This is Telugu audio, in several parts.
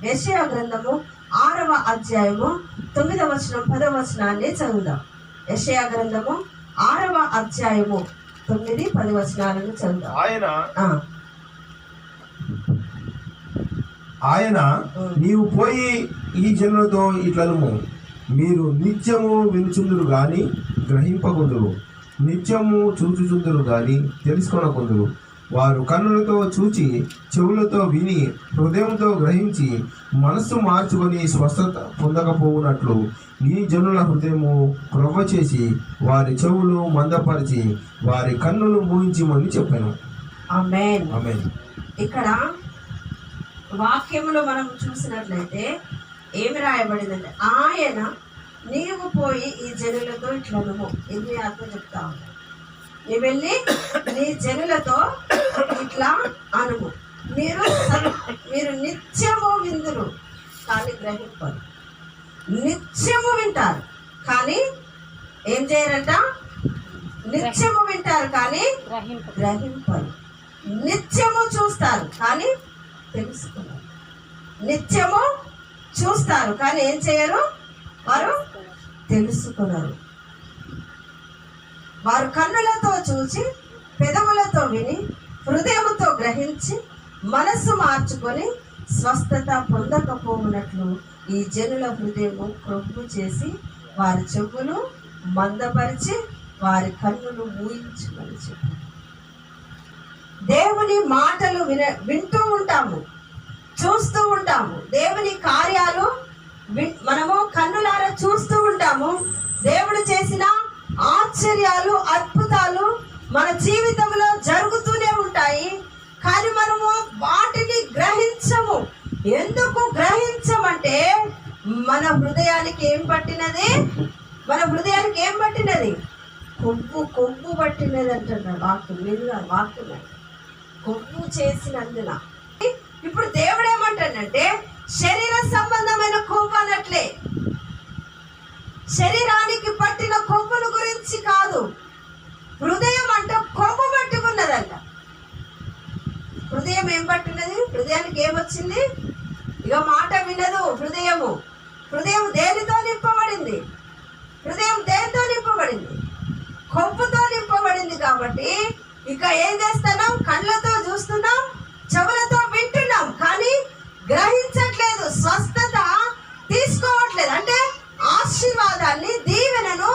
యెషయా గ్రంథము 6వ అధ్యాయము 9వ వచనం 10వ వచనాన్ని చదువుదాం. యెషయా గ్రంథము 6వ అధ్యాయము 9, 10 వచనాలను చదువుదాం. ఆయన నీవు పోయి ఈ జనులతో ఇట్లనుము, మీరు నిత్యము వినుచుందురు గాని గ్రహింపకుందురు, నిత్యము చూచుచుందురు గాని తెలుసుకొనకుందురు. వారు కన్నులతో చూచి, చెవులతో విని, హృదయంతో గ్రహించి, మనస్సు మార్చుకొని స్వస్థత పొందకపోవునట్లు ఈ జనుల హృదయము క్రొవ్వ చేసి, వారి చెవులు మందపరిచి, వారి కన్నులు మూయించమని చెప్పాను. ఆమేన్. ఆమేన్. ఇక్కడ వాక్యములో మనం చూసినట్లయితే ఏమి రాయబడిందంటే, ఆయన నీవు పోయి ఈ జనులతో ఇట్లనుము. ఇది అర్థం చెప్తా ఉన్నా, నీ వెళ్ళి నీ జనులతో ఇట్లా అనుము, మీరు నిత్యము విందురు కానీ గ్రహింపరు. నిత్యము వింటారు కానీ ఏం చేయరంట? నిత్యము వింటారు కానీ గ్రహింపరు. నిత్యము చూస్తారు కానీ తెలుసుకున్నారు. నిత్యము చూస్తారు కానీ ఏం చేయరు? వారు తెలుసుకున్నారు. వారు కన్నులతో చూచి, పెదవులతో విని, హృదయముతో గ్రహించి, మనస్సు మార్చుకొని స్వస్థత పొందకపోవునట్లు ఈ జనుల హృదయము క్రొవ్వు చేసి, వారి చెవులు మందపరిచి, వారి కన్నులు మూయించమని చెప్పి. దేవుని మాటలు వింటూ ఉంటాము, చూస్తూ ఉంటాము. దేవుని కార్యాలు మనము కన్నులారా చూస్తూ ఉంటాము. దేవుడు చేసిన ఆశ్చర్యాలు, అద్భుతాలు మన జీవితంలో జరుగుతూనే ఉంటాయి. కానీ మనము వాటిని గ్రహించము. ఎందుకు గ్రహించమంటే మన హృదయానికి ఏం పట్టినది? మన హృదయానికి ఏం పట్టినది? కొవ్వు పట్టినది అంటున్నాడు వాక్యం. మీరుగా వాక్యం కొవ్వు చేసినందున. ఇప్పుడు దేవుడు ఏమంటాడంటే, శరీర సంబంధమైన కొవ్వు అన్నట్లే, శరీరానికి పట్టిన కొవ్వును గురించి కాదు. హృదయం అంటే కొవ్వు పట్టి ఉన్నదంట. హృదయం ఏం పట్టినది? హృదయానికి ఏమొచ్చింది? ఇక మాట వినదు హృదయము. హృదయం దేనితో నింపబడింది? హృదయం దేనితో నింపబడింది? కొవ్వుతో నింపబడింది. కాబట్టి ఇక ఏం చేస్తున్నాం? కళ్ళతో చూస్తున్నాం, చెవులతో వింటున్నాం, కానీ గ్రహించట్లేదు, స్వస్థత తీసుకోవట్లేదు. అంటే ఆశీర్వాదాన్ని, దీవెనను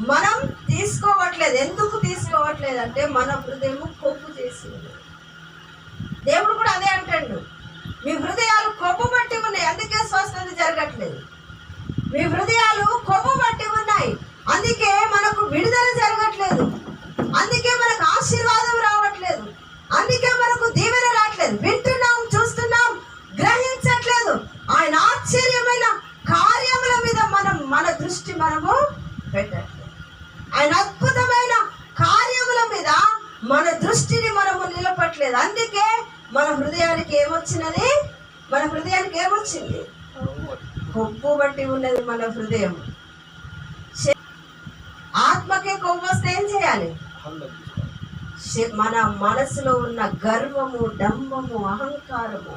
మనం తీసుకోవట్లేదు. ఎందుకు తీసుకోవట్లేదు అంటే మన హృదయం కొవ్వు చేసింది. దేవుడు కూడా అదే అంటాడు, మీ హృదయాలు కొవ్వు పట్టి ఉన్నాయి, అందుకే స్వస్థత జరగట్లేదు. మీ హృదయాలు కొవ్వు పట్టి ఉన్నాయి, అందుకే మనకు విడుదల జరగట్లేదు, అందుకే మనకు ఆశీర్వాదం రావట్లేదు, అందుకే మనకు దీవెన రావట్లేదు. వింటున్నాం, చూస్తున్నాం, గ్రహించట్లేదు. ఆయన ఆశ్చర్యమైన కార్యముల మీద మన దృష్టి మనము పెట్టట్లేదు. ఆయన అద్భుతమైన కార్యముల మీద మన దృష్టిని మనము నిలపట్లేదు. అందుకే మన హృదయానికి ఏమొచ్చినది? మన హృదయానికి ఏమొచ్చింది? కొవ్వు బట్టి ఉన్నది మన హృదయం. ఆత్మకే కొవ్వు వస్తే ఏం చేయాలి? మన మనసులో ఉన్న గర్వము, డంబము, అహంకారము,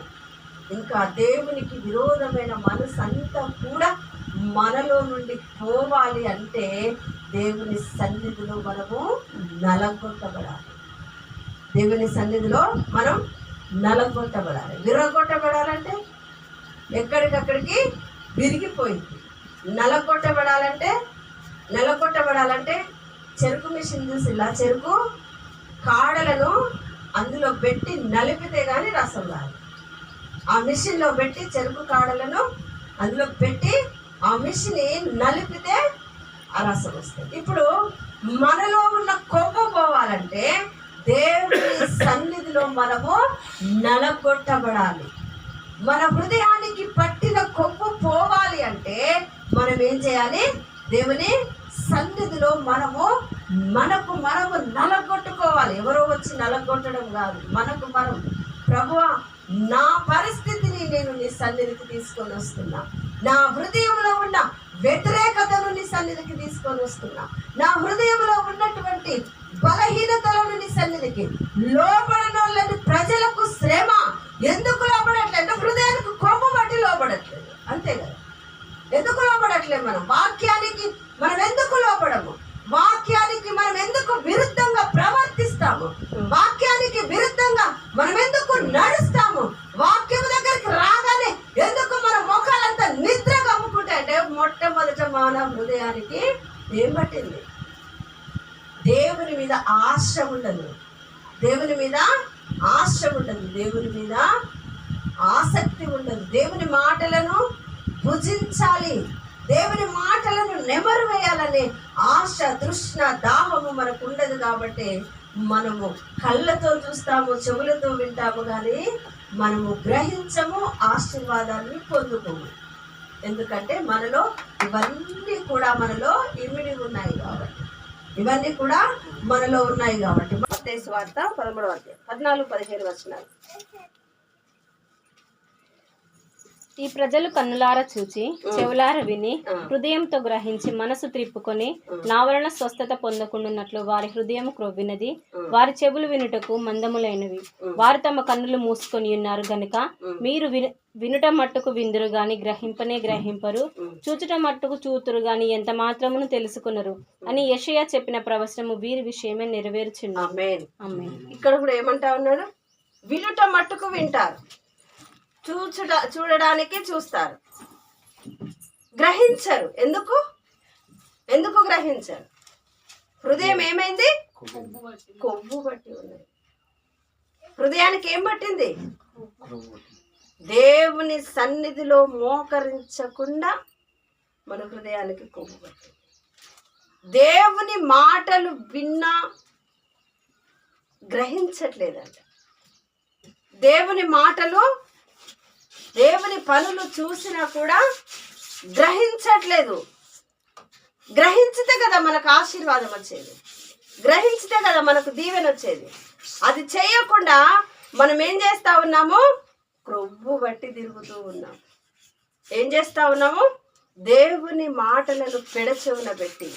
ఇంకా దేవునికి విరోధమైన మనసు అంతా కూడా మనలో నుండి పోవాలి అంటే దేవుని సన్నిధిలో మనము నలగొట్టబడాలి. దేవుని సన్నిధిలో మనం నలగొట్టబడాలి. విరగొట్టబడాలంటే ఎక్కడికక్కడికి విరిగిపోయింది. నలగొట్టబడాలంటే చెరుకు మిషన్ చూసి ఇలా చెరుకు కాడలను అందులో పెట్టి నలిపితే కానీ రసం రాదు. ఆ మిషన్లో పెట్టి చెరుకు కాడలను అందులో పెట్టి ఆ మిషన్ నలిపితే ఆ రసం వస్తుంది. ఇప్పుడు మనలో ఉన్న కొవ్వు పోవాలంటే దేవుని సన్నిధిలో మనము నలగొట్టబడాలి. మన హృదయానికి పట్టిన కొవ్వు పోవాలి అంటే మనం ఏం చేయాలి? దేవుని సన్నిధిలో మనము నలగొట్టుకోవాలి. ఎవరో వచ్చి నలగొట్టడం కాదు, మనకు మనం, ప్రభువా నా పరిస్థితిని నేను నీ సన్నిధికి తీసుకొని వస్తున్నా, నా హృదయంలో ఉన్న వ్యతిరేకతను నీ సన్నిధికి తీసుకొని వస్తున్నా, నా హృదయంలో ఉన్నటువంటి బలహీనతలను నీ సన్నిధికి, లోబడిన ప్రజలకు శ్రమ ఎందుకు లోబడట్లేదు? హృదయానికి కొవ్వు పట్టి లోబడట్లేదు, అంతే కదా. ఎందుకు లోబడట్లేదు? మనం వాక్యానికి మనం ఎందుకు లోబడము? వాక్యానికి మనం ఎందుకు విరుద్ధంగా ప్రవర్తిస్తాము? వాక్యానికి విరుద్ధంగా మనం ఎందుకు నడుస్తాము? వాక్యం దగ్గరికి రాగానే ఎందుకు మన ముఖాలంతా నిద్ర కమ్ముకుంటే అంటే మొట్టమొదట మానవ హృదయానికి ఏం పట్టింది? దేవుని మీద ఆశ ఉండదు, దేవుని మీద ఆశ ఉండదు, దేవుని మీద ఆసక్తి ఉండదు. దేవుని మాటలను భుజించాలి, దేవుని మాటలను నెమరు వేయాలనే ఆశ, తృష్ణ, దాహము మనకు ఉండదు. కాబట్టి మనము కళ్ళతో చూస్తాము, చెవులతో వింటాము, కానీ మనము గ్రహించము, ఆశీర్వాదాన్ని పొందుకోము. ఎందుకంటే మనలో ఇవన్నీ కూడా మనలో ఇమిడి ఉన్నాయి కాబట్టి, ఇవన్నీ కూడా మనలో ఉన్నాయి కాబట్టి. మత్తయి సువార్త 13వ అధ్యాయం 14-15 వచనాలు. ఈ ప్రజలు కన్నులార చూచి చెవులార విని హృదయంతో గ్రహించి మనసు త్రిప్పుకొని నా వలన స్వస్థత పొందకుండాన్నట్లు వారి హృదయం క్రొవ్వినది, వారి చెవులు వినుటకు మందములైనవి, వారు తమ కన్నులు మూసుకొని ఉన్నారు గనుక మీరు వినుట మట్టుకు విందురు గాని గ్రహింపనే గ్రహింపరు, చూచుట మట్టుకు చూతురు గాని ఎంత మాత్రమును తెలుసుకున్నారు అని యెషయా చెప్పిన ప్రవచనము వీరి విషయమే నెరవేర్చున్నాడు. ఆమేన్. ఇక్కడ కూడా ఏమంటా ఉన్నాడు? వినుట మట్టుకు వింటారు, చూడడానికి చూస్తారు, గ్రహించరు. ఎందుకు గ్రహించరు? హృదయం ఏమైంది? కొవ్వు పట్టి ఉన్నది. హృదయానికి ఏం పట్టింది? దేవుని సన్నిధిలో మోకరించకుండా మన హృదయానికి కొవ్వు పట్టింది. దేవుని మాటలు విన్నా గ్రహించట్లేదంట. దేవుని మాటలు, దేవుని పనులు చూసినా కూడా గ్రహించట్లేదు. గ్రహించితే కదా మనకు ఆశీర్వాదం వచ్చేది, గ్రహించితే కదా మనకు దీవెన వచ్చేది. అది చేయకుండా మనం ఏం చేస్తా ఉన్నాము? క్రొవ్వు బట్టి తిరుగుతూ ఉన్నాం. ఏం చేస్తా ఉన్నాము? దేవుని మాటలను పెడచెవున పెట్టి,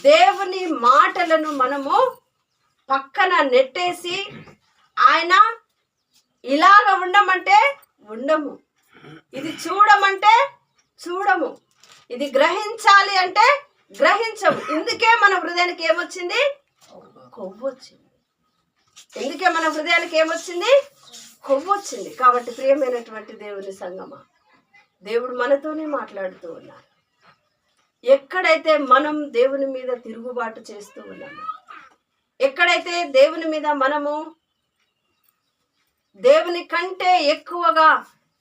దేవుని మాటలను మనము పక్కన నెట్టేసి, ఆయన ఇలాగ ఉండమంటే ఉండము, ఇది చూడమంటే చూడము, ఇది గ్రహించాలి అంటే గ్రహించము. ఇందుకే మన హృదయానికి ఏమొచ్చింది? కొవ్వు వచ్చింది. ఎందుకే మన హృదయానికి ఏమొచ్చింది? కొవ్వు వచ్చింది. కాబట్టి ప్రియమైనటువంటి దేవుని సంగమా, దేవుడు మనతోనే మాట్లాడుతూ ఉన్నారు. ఎక్కడైతే మనం దేవుని మీద తిరుగుబాటు చేస్తూ ఉన్నాము, ఎక్కడైతే దేవుని మీద మనము దేవుని కంటే ఎక్కువగా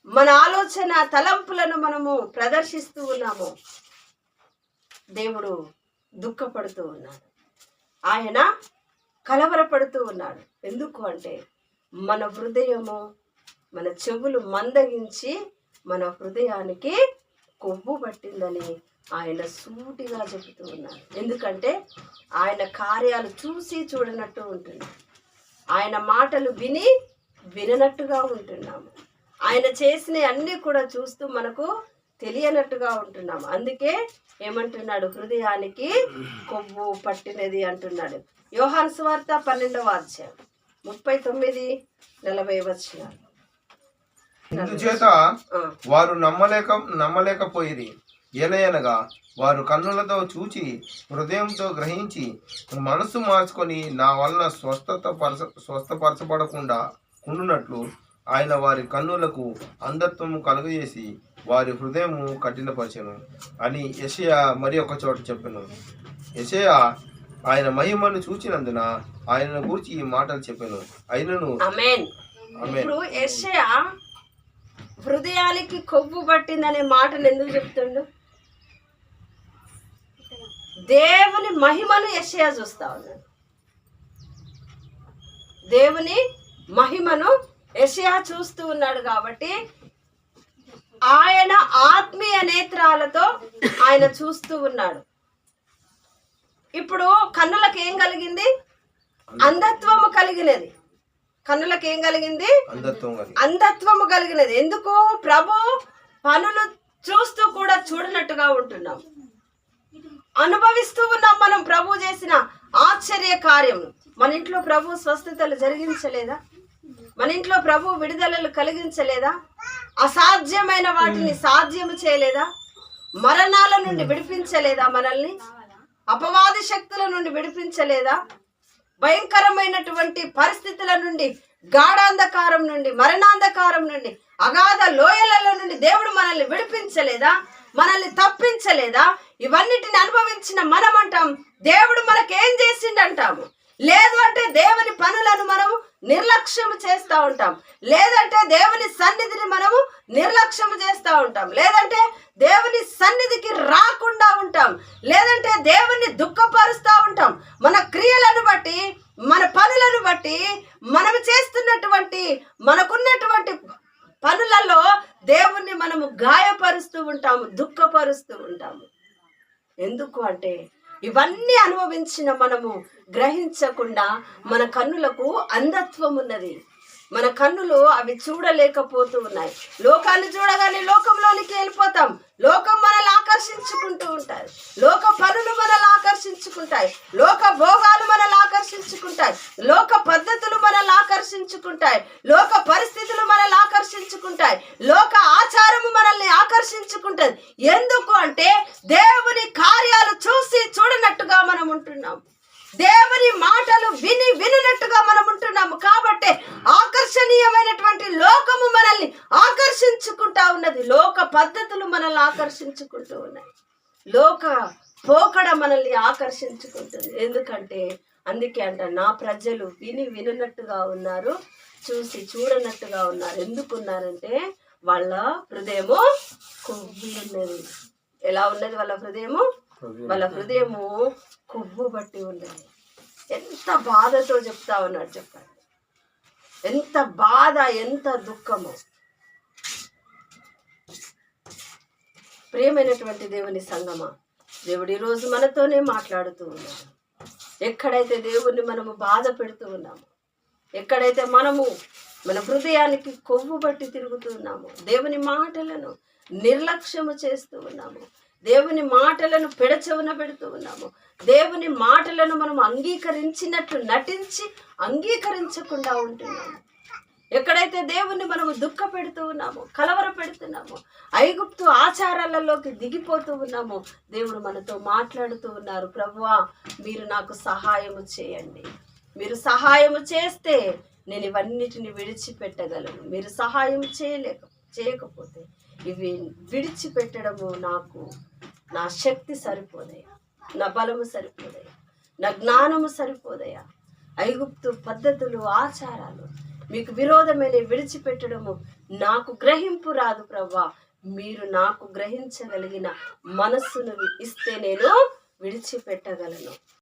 మన ఆలోచన తలంపులను మనము ప్రదర్శిస్తూ ఉన్నాము, దేవుడు దుఃఖపడుతూ ఉన్నాడు, ఆయన కలవరపడుతూ ఉన్నాడు. ఎందుకు అంటే మన హృదయము, మన చెవులు మందగించి మన హృదయానికి కొవ్వు పట్టిందని ఆయన సూటిగా చెబుతూ ఉన్నారు. ఎందుకంటే ఆయన కార్యాలు చూసి చూడనట్టు ఉంటున్నాం, ఆయన మాటలు విని విననట్టుగా ఉంటున్నాము, ఆయన చేసిన అన్నీ కూడా చూస్తూ మనకు తెలియనట్టుగా ఉంటున్నాము. అందుకే ఏమంటున్నాడు? హృదయానికి కొవ్వు పట్టినది అంటున్నాడు. యోహాను సువార్త 12వ అధ్యాయం 39-40 వచనాలు. ఇందుచేత వారు నమ్మలేకపోయిరి. ఏలయనగా వారు కన్నులతో చూచి హృదయంతో గ్రహించి మనసు మార్చుకొని నా వలన స్వస్థపరచబడకుండా ఉండునట్లు ఆయన వారి కన్నులకు అంధత్వము కలుగజేసి వారి హృదయము కఠినపరచెను అని యెషయా మరి ఒక చోట చెప్పెను. యెషయా ఆయన మహిమను చూచినందున ఆయనను గురించి ఈ మాటలు చెప్పెను. అయినను ఇప్పుడు యెషయా హృదయానికి కొవ్వు పట్టిందనే మాటను ఎందుకు చెప్తుండు? దేవుని మహిమను యెషయా చూస్తా ఉన్నాడు. దేవుని మహిమను యెషయా చూస్తూ ఉన్నాడు కాబట్టి ఆయన ఆత్మీయ నేత్రాలతో ఆయన చూస్తూ ఉన్నాడు. ఇప్పుడు కన్నులకు ఏం కలిగింది? అంధత్వము కలిగినది. కన్నులకు ఏం కలిగింది? అంధత్వము కలిగినది. ఎందుకు? ప్రభు పనులు చూస్తూ కూడా చూడనట్టుగా ఉంటున్నాం, అనుభవిస్తూ ఉన్నాం మనం ప్రభు చేసిన ఆశ్చర్య కార్యం. మన ఇంట్లో ప్రభు స్వస్థతలు జరిగించలేదా? మన ఇంట్లో ప్రభు విడుదలలు కలిగించలేదా? అసాధ్యమైన వాటిని సాధ్యము చేయలేదా? మరణాల నుండి విడిపించలేదా? మనల్ని అపవాది శక్తుల నుండి విడిపించలేదా? భయంకరమైనటువంటి పరిస్థితుల నుండి, గాఢాంధకారం నుండి, మరణాంధకారం నుండి, అగాధ లోయలలో నుండి దేవుడు మనల్ని విడిపించలేదా? మనల్ని తప్పించలేదా? ఇవన్నిటిని అనుభవించిన మనం అంటాం దేవుడు మనకేం చేసిండంటాము. లేదు అంటే దేవుని పనులను మనము నిర్లక్ష్యం చేస్తూ ఉంటాం. లేదంటే దేవుని సన్నిధిని మనము నిర్లక్ష్యం చేస్తూ ఉంటాం. లేదంటే దేవుని సన్నిధికి రాకుండా ఉంటాం. లేదంటే దేవుని దుఃఖపరుస్తూ ఉంటాం. మన క్రియలను బట్టి, మన పనులను బట్టి, మనం చేస్తున్నటువంటి మనకున్నటువంటి పనులలో దేవుణ్ణి మనము గాయపరుస్తూ ఉంటాము, దుఃఖపరుస్తూ ఉంటాము. ఎందుకు అంటే ఇవన్నీ అనుభవించిన మనము గ్రహించకుండా మన కన్నులకు అంధత్వం ఉన్నది. మన కన్నులు అవి చూడలేకపోతూ ఉన్నాయి. లోకాన్ని చూడగానే లోకంలోనికి వెళ్ళిపోతాం. లోకం మనల్ని ఆకర్షించుకుంటూ ఉంటాయి. లోక పనులు మనల్ని ఆకర్షించుకుంటాయి. లోక భోగాలు మనల్ని ఆకర్షించుకుంటాయి. లోక పద్ధతులు మనల్ని ఆకర్షించుకుంటాయి. లోక పరిస్థితులు మనల్ని ఆకర్షించుకుంటాయి. లోక ఆచారము మనల్ని ఆకర్షించుకుంటుంది. ఎందుకు అంటే దేవుని కార్యాలు చూసి చూడనట్టుగా మనం ఉంటున్నాం. దేవుని మాటలు వినున్నట్టుగా మనం ఉంటున్నాము. కాబట్టి ఆకర్షణీయమైనటువంటి లోకము మనల్ని ఆకర్షించుకుంటా ఉన్నది. లోక పద్ధతులు మనల్ని ఆకర్షించుకుంటూ ఉన్నాయి. లోక పోకడ మనల్ని ఆకర్షించుకుంటుంది. ఎందుకంటే అందుకే అంట నా ప్రజలు వినున్నట్టుగా ఉన్నారు, చూసి చూడనట్టుగా ఉన్నారు. ఎందుకున్నారంటే వాళ్ళ హృదయము కొవ్వి ఉన్నది. ఎలా ఉన్నది వాళ్ళ హృదయము? వాళ్ళ హృదయము కొవ్వు బట్టి ఉన్నది. ఎంత బాధతో చెప్తా ఉన్నాడు చెప్పండి. ఎంత బాధ, ఎంత దుఃఖము. ప్రియమైనటువంటి దేవుని సంగమా, దేవుడు ఈరోజు మనతోనే మాట్లాడుతూ ఉన్నాడు. ఎక్కడైతే దేవుణ్ణి మనము బాధ పెడుతూ ఉన్నాము, ఎక్కడైతే మనము మన హృదయానికి కొవ్వు బట్టి తిరుగుతూ ఉన్నాము, దేవుని మాటలను నిర్లక్ష్యము చేస్తూ ఉన్నాము, దేవుని మాటలను పెడచెవున పెడుతూ ఉన్నాము, దేవుని మాటలను మనం అంగీకరించినట్లు నటించి అంగీకరించకుండా ఉంటున్నాము, ఎక్కడైతే దేవుణ్ణి మనము దుఃఖ పెడుతూ ఉన్నాము, కలవర పెడుతున్నాము, ఐగుప్తు ఆచారాలలోకి దిగిపోతూ ఉన్నాము, దేవుడు మనతో మాట్లాడుతూ ఉన్నారు. ప్రభువా, మీరు నాకు సహాయము చేయండి. మీరు సహాయము చేస్తే నేను ఇవన్నిటిని విడిచిపెట్టగలను. మీరు సహాయం చేయకపోతే ఇవి విడిచిపెట్టడము నాకు నా శక్తి సరిపోదయా, నా బలము సరిపోదయా, నా జ్ఞానము సరిపోదయా. ఐగుప్తు పద్ధతులు, ఆచారాలు మీకు విరోధమైన విడిచిపెట్టడము నాకు గ్రహింపు రాదు ప్రభువా. మీరు నాకు గ్రహించగలిగిన మనస్సును ఇస్తే నేను విడిచిపెట్టగలను.